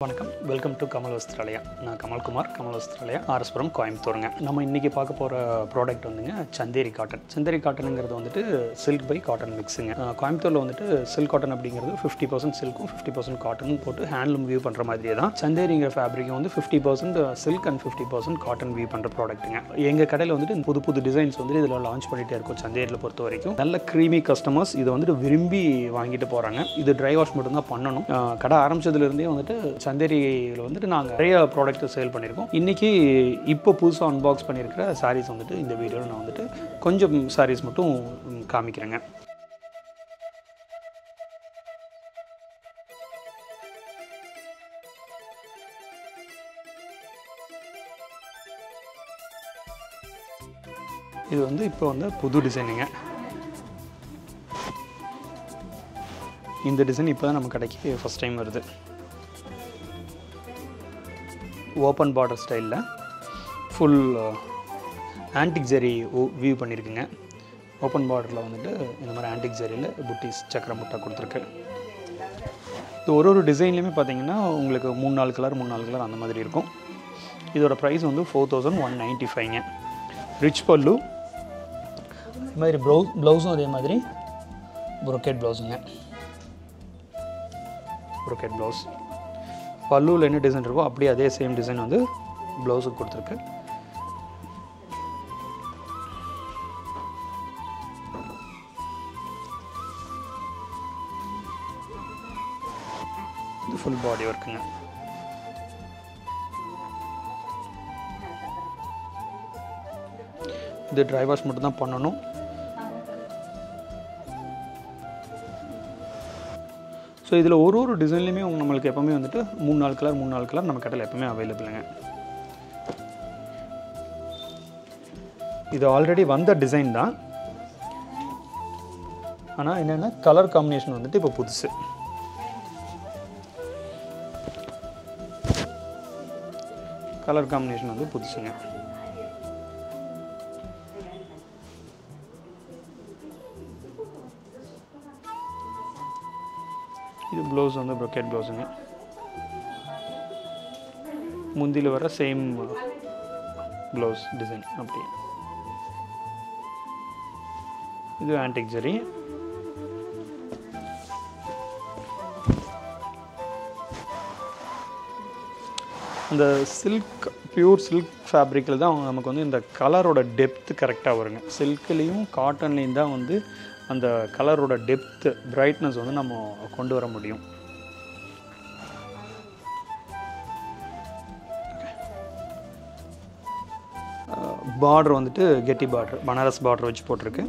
வணக்கம் welcome to Kamal வஸ்திராலயா. நான் கமல்குமார், கமல் வஸ்திராலயா, ஆர்எஸ்புரம், கோயம்புத்தூருங்க. நம்ம இன்றைக்கி பார்க்க போகிற ப்ராடக்ட் வந்துங்க சந்தேரி காட்டன். சந்தேரி காட்டனுங்கிறது வந்துட்டு சில்க் பை காட்டன் மிக்ஸுங்க. கோயம்புத்தூரில் வந்துட்டு சில்க் காட்டன் அப்படிங்கிறது 50% சில்க்கும் 50% காட்டனும் போட்டு ஹேண்ட்லூம் வியூ பண்ணுற மாதிரியே தான் சந்தேரிங்கிற ஃபேப்ரிக்கும் வந்து 50% சில்க் அண்ட் 50% காட்டன் வியூ பண்ணுற ப்ராடக்ட்டுங்க. எங்கள் கடையில் வந்துட்டு புது புது டிசைன்ஸ் வந்து இதில் லான்ச் பண்ணிகிட்டே இருக்கும். சந்தேரியில் பொறுத்த வரைக்கும் நல்ல க்ரீமி கஸ்டமர்ஸ் இதை வந்துட்டு விரும்பி வாங்கிட்டு போகிறாங்க. இது ட்ரை வாஷ் மட்டும்தான் பண்ணணும். கடை ஆரம்பிச்சதுலேருந்தே வந்துட்டு சந்தேரியில் வந்துட்டு நாங்கள் நிறைய ப்ராடக்ட் சேல் பண்ணியிருக்கோம். இன்றைக்கி இப்போ புதுசாக அன்பாக்ஸ் பண்ணியிருக்கிற சாரீஸ் வந்துட்டு இந்த வீடியோவில் நான் வந்துட்டு கொஞ்சம் சாரீஸ் மட்டும் காமிக்கிறேங்க. இது வந்து இப்போ வந்து புது டிசைனுங்க. இந்த டிசைன் இப்போ தான் நம்ம கடைக்கு ஃபஸ்ட் டைம் வருது. ஓப்பன் பார்டர் ஸ்டைலில் ஃபுல் ஆன்டிக் ஜரி வியூ பண்ணியிருக்குங்க. ஓப்பன் பார்டரில் வந்துட்டு இந்த மாதிரி ஆன்டிக் ஜரியில் புட்டிஸ் சக்கர முட்டை கொடுத்துருக்கு. இது ஒரு டிசைன்லேயுமே பார்த்தீங்கன்னா உங்களுக்கு 3-4 கலர் அந்த மாதிரி இருக்கும். இதோட ப்ரைஸ் வந்து 4195ங்க. ரிச் பல்லு, இது மாதிரி ப்ளவுஸும் அதே மாதிரி ப்ரொக்கேட் ப்ளவுஸுங்க. ப்ரொக்கேட் ப்ளவுஸ் பல்லுவில் என்ன டிசைன் இருக்கோ அப்படியே அதே சேம் டிசைன் வந்து ப்ளவுஸுக்கு கொடுத்துருக்கு. இது ஃபுல் பாடி ஒர்க்குங்க. இது ட்ரை வாஷ் மட்டும் தான் பண்ணணும். ஸோ இதில் ஒரு டிசைன்லையுமே நம்மளுக்கு எப்போவுமே வந்துட்டு 3-4 கலர் நம்ம கடையில் எப்போவுமே அவைலபிளுங்க. இது ஆல்ரெடி வந்த டிசைன் தான், ஆனால் என்னென்னா கலர் காம்பினேஷன் வந்துட்டு இப்போ புதுசு. கலர் காம்பினேஷன் வந்து புதுசுங்க. இது ப்ளவுஸ் வந்து ப்ரொக்கேட் ப்ளவுஸுங்க. முந்தியில் வர சேம் ப்ளவுஸ் டிசைன் அப்படியே. இது ஆன்டிக் ஜரி. அந்த சில்க் பியூர் சில்க் ஃபேப்ரிக்கில் தான் நமக்கு வந்து இந்த கலரோட டெப்த்து கரெக்டாக வருங்க. சில்க்லேயும் காட்டன்லேயும் தான் வந்து அந்த கலரோட டெப்த்து பிரைட்னஸ் வந்து நம்ம கொண்டு வர முடியும். பார்டர் வந்துட்டு கெட்டி பார்டர், பனாரஸ் பார்டர் வச்சு போட்டிருக்கு.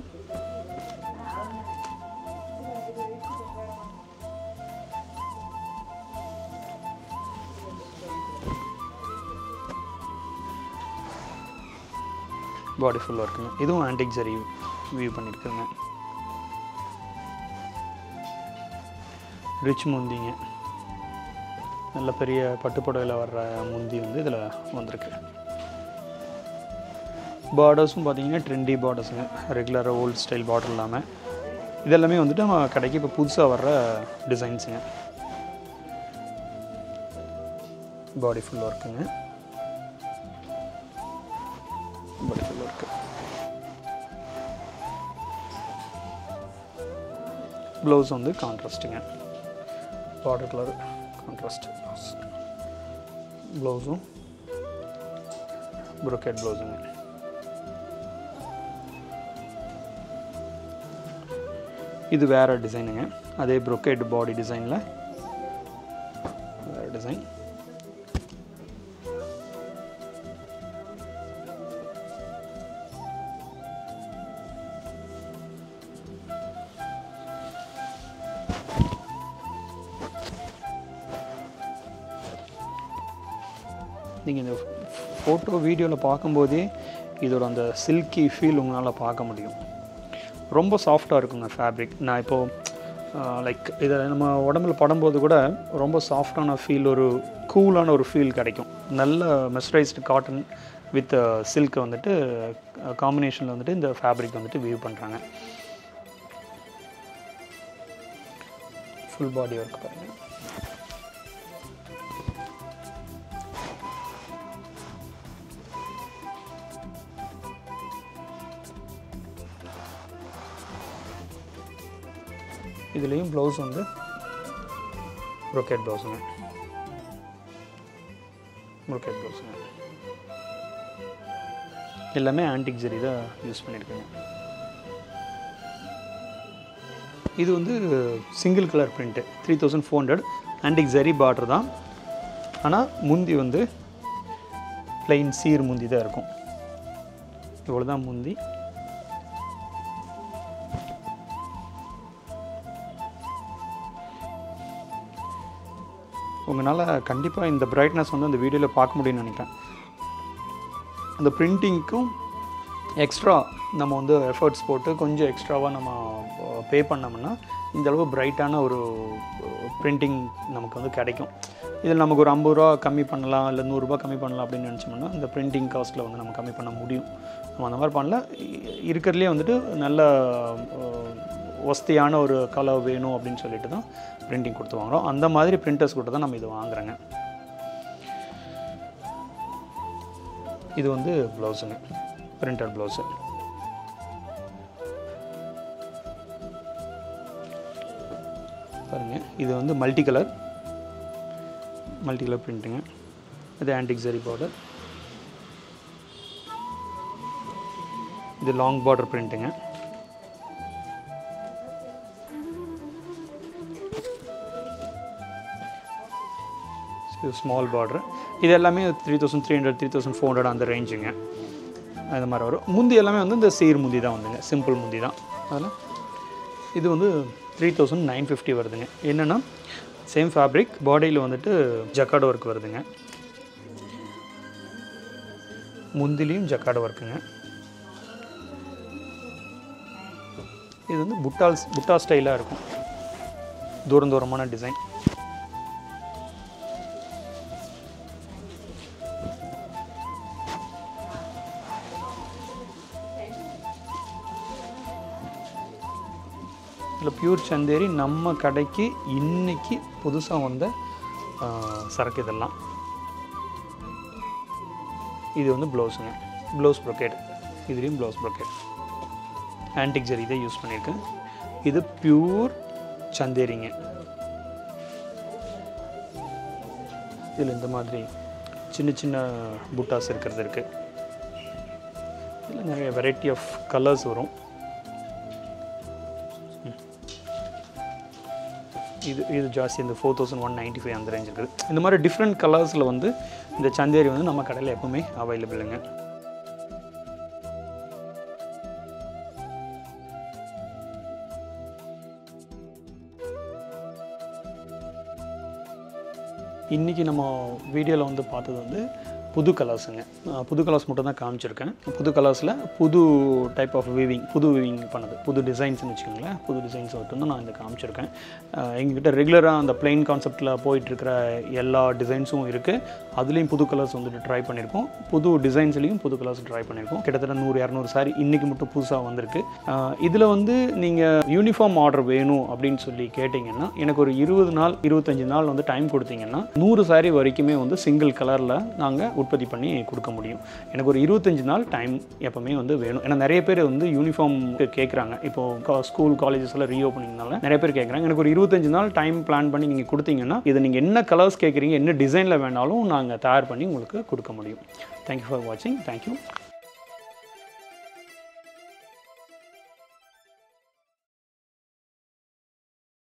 பாடி ஃபுல்லாக இருக்குங்க. இதுவும் ஆன்டிக் ஜரி வியூ பண்ணியிருக்குங்க. ரிச் முந்திங்க, நல்ல பெரிய பட்டுப்புடவையில் வர்ற முந்தி வந்து இதில் வந்திருக்கு. பார்டர்ஸும் பார்த்தீங்கன்னா ட்ரெண்டி பார்டர்ஸுங்க, ரெகுலராக ஓல்டு ஸ்டைல் பார்டர் இல்லாமல். இதெல்லாமே வந்துட்டு நம்ம கடைக்கு இப்போ புதுசாக வர்ற டிசைன்ஸுங்க. பாடி ஃபுல்லாக இருக்குங்க. பாடி ஃபுல்லாக இருக்குது. ப்ளவுஸ் வந்து கான்ட்ராஸ்ட்டுங்க. பார்டர் கலர் கான்ட்ராஸ்ட் ப்ளவுஸும் ப்ரொக்கேட் ப்ளவுஸுங்க. இது வேறு டிசைனுங்க. அதே ப்ரொக்கேட் பாடி டிசைனில் வேறு டிசைன். நீங்கள் இந்த ஃபோட்டோ வீடியோவில் பார்க்கும்போதே இதோட அந்த சில்கி ஃபீல் உங்களால் பார்க்க முடியும். ரொம்ப சாஃப்டாக இருக்குங்க ஃபேப்ரிக். நான் இப்போது லைக் இதை நம்ம உடம்புல படும்போது கூட ரொம்ப சாஃப்டான ஃபீல், ஒரு கூலான ஒரு ஃபீல் கிடைக்கும். நல்ல மெஸ்டரைஸ்டு காட்டன் வித் சில்க் வந்துட்டு காம்பினேஷனில் வந்துட்டு இந்த ஃபேப்ரிக் வந்துட்டு வியூ பண்ணுறாங்க. ஃபுல் பாடி ஒர்க் பாருங்கள். இதுலேயும் ப்ளவுஸ் வந்து ப்ரோக்கேட் ப்ளவுஸுங்க. ப்ரோக்கேட் ப்ளவுஸுங்க எல்லாமே ஆன்டிக் ஜரி தான் யூஸ் பண்ணியிருக்கேங்க. இது வந்து single colour print 3400 antique zari border தான். ஆனால் முந்தி வந்து ப்ளைன் சீர் முந்தி தான் இருக்கும். இவ்வளோ தான் முந்தி. உங்களால் கண்டிப்பாக இந்த பிரைட்னஸ் வந்து அந்த வீடியோவில் பார்க்க முடியும்னு நினைக்கிறேன். அந்த பிரிண்டிங்க்கும் எக்ஸ்ட்ரா நம்ம வந்து எஃபர்ட்ஸ் போட்டு கொஞ்சம் எக்ஸ்ட்ராவாக நம்ம பே பண்ணோம்னா இந்தளவு பிரைட்டான ஒரு பிரிண்டிங் நமக்கு வந்து கிடைக்கும். இதில் நமக்கு ஒரு 50 ரூபா கம்மி பண்ணலாம், இல்லை 100 ரூபா கம்மி பண்ணலாம் அப்படின்னு நினச்சோம்னா இந்த பிரிண்டிங் காஸ்ட்டில் வந்து நம்ம கம்மி பண்ண முடியும். நம்ம அந்த மாதிரி பண்ணல. இருக்கிறதுலே வந்துட்டு நல்ல வசதியான ஒரு கலர் வேணும் அப்படின்னு சொல்லிட்டு தான் பிரிண்டிங் கொடுத்து வாங்குகிறோம். அந்த மாதிரி பிரிண்டர்ஸ் கொடுத்து தான் நம்ம இது வாங்குகிறோங்க. இது வந்து ப்ளவுஸுங்க, பிரிண்டட் ப்ளவுஸு. பாருங்கள், இது வந்து மல்டி கலர் பிரிண்ட்டுங்க. இது ஆன்டிக் ஜரி பார்டர். இது லாங் பார்டர் பிரிண்ட்டுங்க. இது ஸ்மால் பார்டர். இது எல்லாமே 3300 3400 அந்த ரேஞ்சுங்க. அது மாதிரி வரும். முந்தி எல்லாமே வந்து இந்த சீர் முந்தி தான் வந்துங்க, சிம்பிள் முந்தி தான். அதில் இது வந்து 3950 வருதுங்க. என்னென்னா சேம் ஃபேப்ரிக், பாடியில் வந்துட்டு ஜக்கார்டு ஒர்க் வருதுங்க. முந்திலையும் ஜக்கார்டு ஒர்க்குங்க. இது வந்து புட்டா ஸ்டைலாக இருக்கும், தூரமான டிசைன். இதில் பியூர் சந்தேரி நம்ம கடைக்கு இன்றைக்கி புதுசாக வந்த சரக்கு இதெல்லாம். இது வந்து ப்ளவுஸுங்க, ப்ளவுஸ் ப்ரோக்கேட். இதுலேயும் ப்ளவுஸ் ப்ரோக்கேட் ஆன்டிக் ஜரி தான் யூஸ் பண்ணியிருக்கேன். இது பியூர் சந்தேரிங்க. இதில் இந்த மாதிரி சின்ன சின்ன புட்டாஸ் இருக்கிறது இருக்குது. இதில் நிறைய வெரைட்டி ஆஃப் கலர்ஸ் வரும். இது ஜாஸ்தி இந்த 4195 அந்த ரேஞ்ச் இருக்குது. இந்த மாதிரி டிஃப்ரெண்ட் கலர்ஸில் வந்து இந்த சந்தேரி வந்து நம்ம கடையில் எப்போவுமே அவைலபிளுங்க. இன்றைக்கி நம்ம வீடியோவில் வந்து பார்த்தது வந்து புது கலர்ஸுங்க. புது கலர்ஸ் மட்டும் தான் காமிச்சிருக்கேன். புது கலர்ஸில் புது டைப் ஆஃப் வீவிங் பண்ணது, புது டிசைன்ஸ்னு வச்சுக்கோங்களேன். புது டிசைன்ஸ் மட்டும் தான் நான் இந்த காமிச்சிருக்கேன். எங்ககிட்ட ரெகுலராக அந்த பிளெயின் கான்செப்டில் போயிட்டுருக்கிற எல்லா டிசைன்ஸும் இருக்குது. அதுலேயும் புது கலர்ஸ் வந்துட்டு ட்ரை பண்ணியிருக்கோம். புது டிசைன்ஸ்லேயும் புது கலர்ஸ் ட்ரை பண்ணியிருக்கோம். கிட்டத்தட்ட 100-200 சாரி இன்றைக்கி மட்டும் புதுசாக வந்திருக்கு. இதில் வந்து நீங்கள் யூனிஃபார்ம் ஆர்டர் வேணும் அப்படின்னு சொல்லி கேட்டிங்கன்னா எனக்கு ஒரு 20 நாள் 25 நாள் வந்து டைம் கொடுத்தீங்கன்னா 100 சாரி வரைக்குமே வந்து சிங்கிள் கலரில் நாங்கள் உற்பத்தி பண்ணி கொடுக்க முடியும். எனக்கு ஒரு 25 நாள் டைம் எப்பவுமே வந்து வேணும். ஏன்னா நிறைய பேர் வந்து யூனிஃபார்ம் கேட்குறாங்க. இப்போது ஸ்கூல் காலேஜஸ்லாம் ரீஓப்பனிங்னால நிறைய பேர் கேட்குறாங்க. எனக்கு ஒரு 25 நாள் டைம் பிளான் பண்ணி நீங்கள் கொடுத்தீங்கன்னா இதை நீங்கள் என்ன கலர்ஸ் கேட்குறீங்க, என்ன டிசைனில் வேணாலும் நாங்கள் தயார் பண்ணி உங்களுக்கு கொடுக்க முடியும். தேங்க்யூ ஃபார் வாட்சிங். தேங்க்யூ.